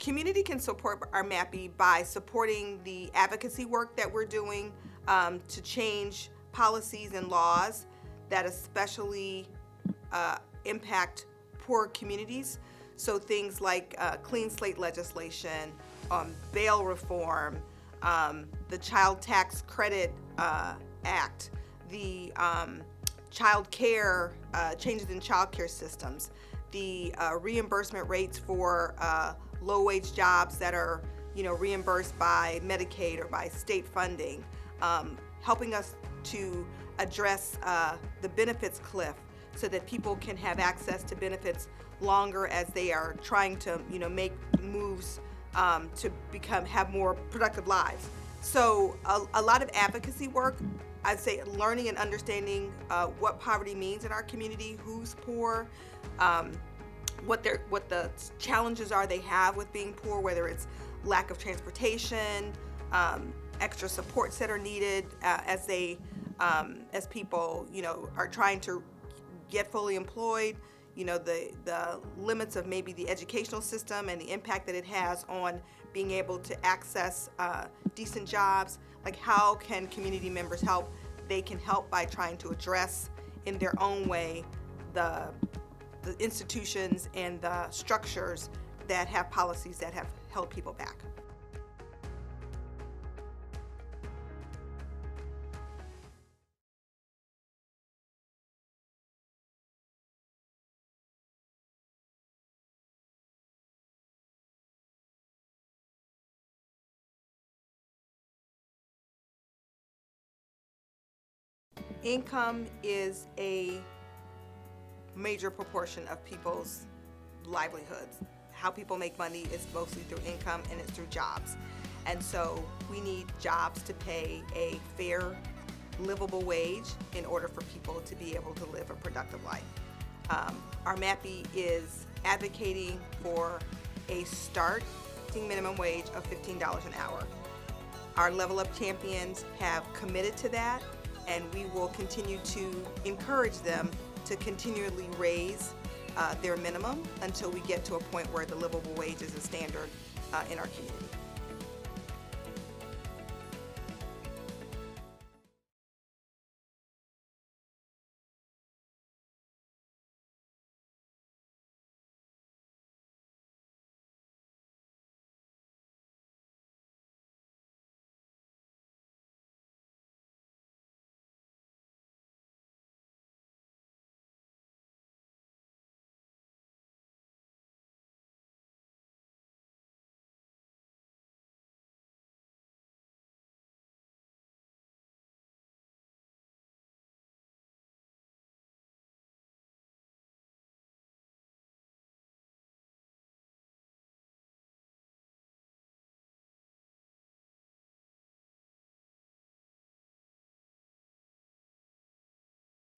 community can support our MAPI by supporting the advocacy work that we're doing to change policies and laws that especially impact poor communities. So things like clean slate legislation, bail reform, the Child Tax Credit Act, the child care, changes in child care systems, the reimbursement rates for low-wage jobs that are, reimbursed by Medicaid or by state funding, helping us to address the benefits cliff so that people can have access to benefits longer as they are trying to, make moves to have more productive lives. So a lot of advocacy work, I'd say learning and understanding what poverty means in our community, who's poor, what the challenges are they have with being poor, whether it's lack of transportation, extra supports that are needed as people, are trying to get fully employed, the limits of maybe the educational system and the impact that it has on being able to access decent jobs. Like, how can community members help? They can help by trying to address in their own way the institutions and the structures that have policies that have held people back. Income is a major proportion of people's livelihoods. How people make money is mostly through income, and it's through jobs. And so we need jobs to pay a fair, livable wage in order for people to be able to live a productive life. Our MAPI is advocating for a starting minimum wage of $15 an hour. Our Level Up champions have committed to that, and we will continue to encourage them to continually raise their minimum until we get to a point where the livable wage is a standard in our community.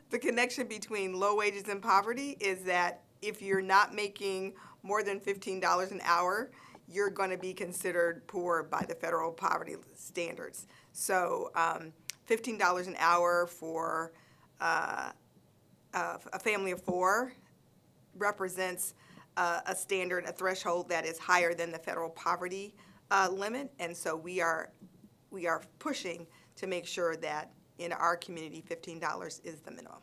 The connection between low wages and poverty is that if you're not making more than $15 an hour, you're going to be considered poor by the federal poverty standards. So $15 an hour for a family of four represents a standard, a threshold that is higher than the federal poverty limit. And so we are pushing to make sure that in our community, $15 is the minimum.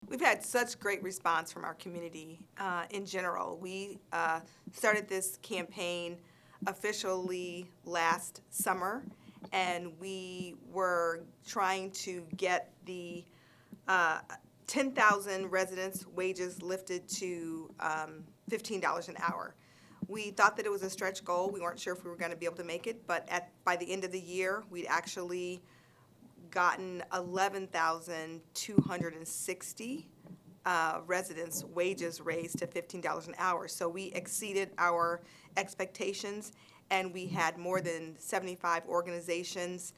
We've had such great response from our community in general. We started this campaign officially last summer, and we were trying to get the 10,000 residents' wages lifted to $15 an hour. We thought that it was a stretch goal. We weren't sure if we were going to be able to make it, but by the end of the year, we'd actually gotten 11,260 residents' wages raised to $15 an hour. So we exceeded our expectations, and we had more than 75 organizations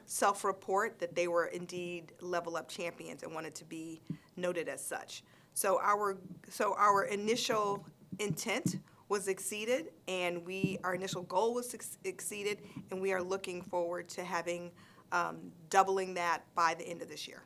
self-report that they were indeed Level Up champions and wanted to be noted as such. So our initial intent was exceeded, and our initial goal was exceeded, and we are looking forward to having doubling that by the end of this year.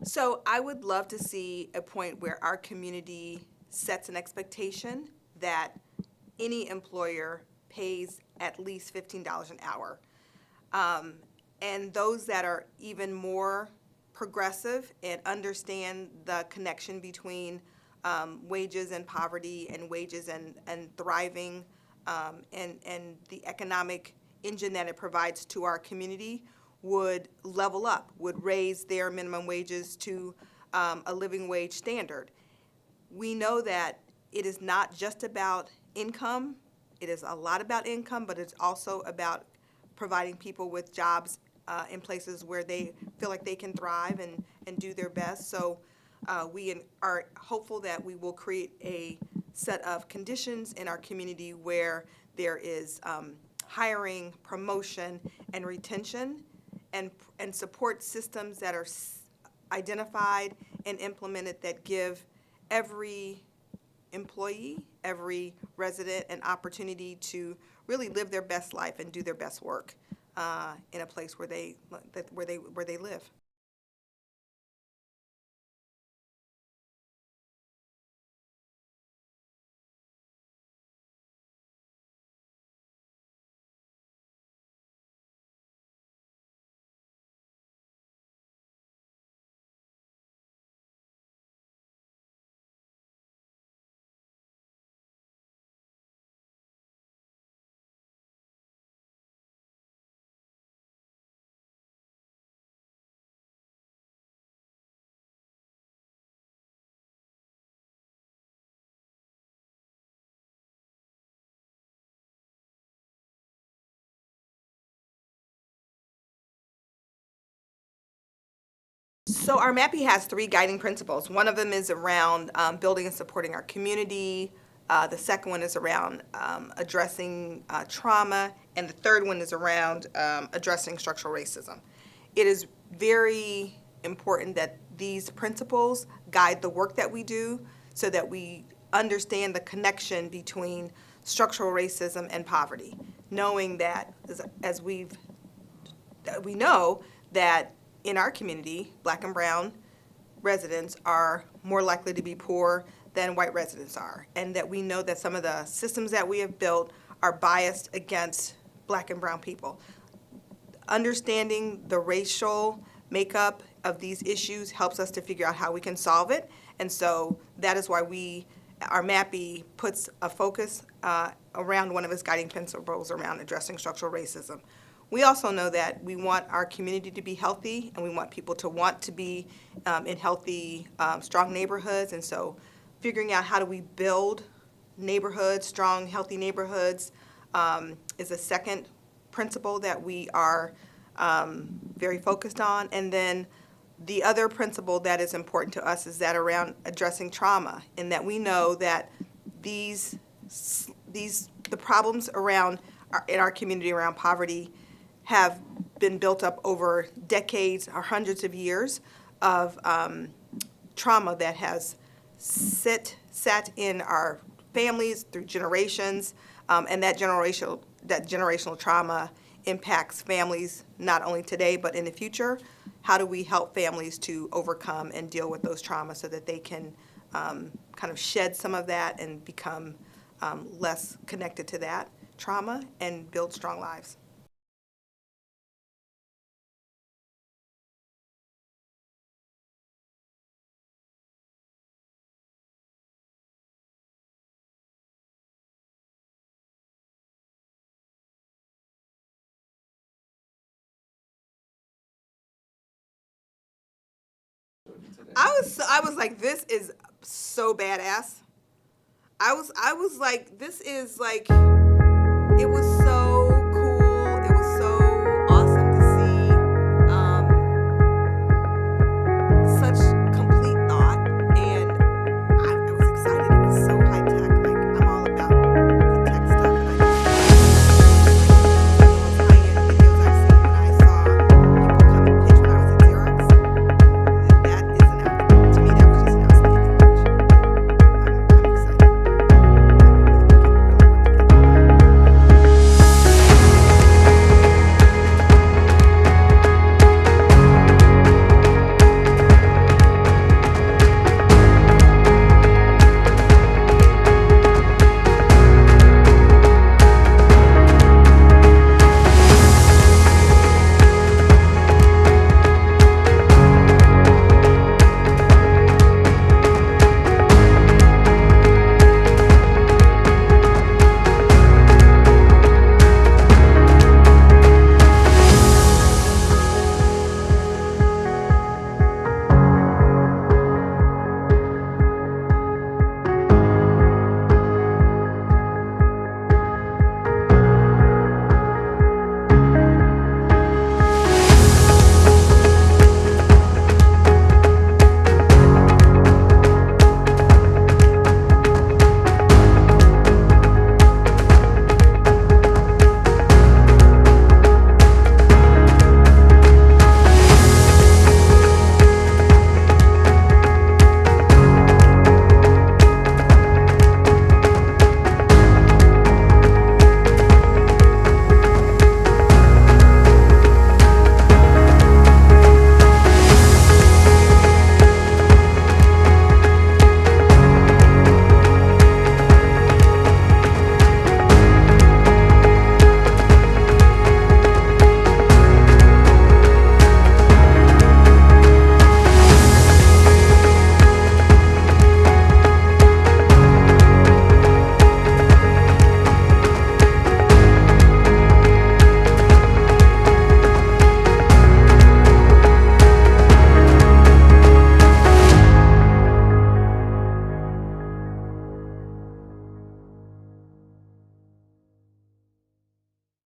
So I would love to see a point where our community sets an expectation that any employer pays at least $15 an hour. Um, and those that are even more progressive and understand the connection between wages and poverty, and wages and thriving, and the economic engine that it provides to our community, would level up, would raise their minimum wages to a living wage standard. We know that it is not just about income. It is a lot about income, but it's also about providing people with jobs in places where they feel like they can thrive and do their best. So we are hopeful that we will create a set of conditions in our community where there is hiring, promotion, and retention, and support systems that are identified and implemented that give every employee, every resident, an opportunity to really live their best life and do their best work in a place where they live. So our MAPI has three guiding principles. One of them is around building and supporting our community. The second one is around addressing trauma, and the third one is around addressing structural racism. It is very important that these principles guide the work that we do, so that we understand the connection between structural racism and poverty, knowing that as we know that in our community, Black and brown residents are more likely to be poor than white residents are, and that we know that some of the systems that we have built are biased against Black and brown people. Understanding the racial makeup of these issues helps us to figure out how we can solve it, and so that is why our MAPI puts a focus around one of its guiding principles around addressing structural racism. We also know that we want our community to be healthy, and we want people to want to be in healthy, strong neighborhoods. And so figuring out how do we build neighborhoods, strong, healthy neighborhoods, is a second principle that we are very focused on. And then the other principle that is important to us is that around addressing trauma, in that we know that the problems in our community around poverty have been built up over decades or hundreds of years of trauma that has sat in our families through generations, and that generational trauma impacts families not only today but in the future. How do we help families to overcome and deal with those traumas so that they can kind of shed some of that and become less connected to that trauma and build strong lives? I was like, this is so badass. I was like, this is like, it was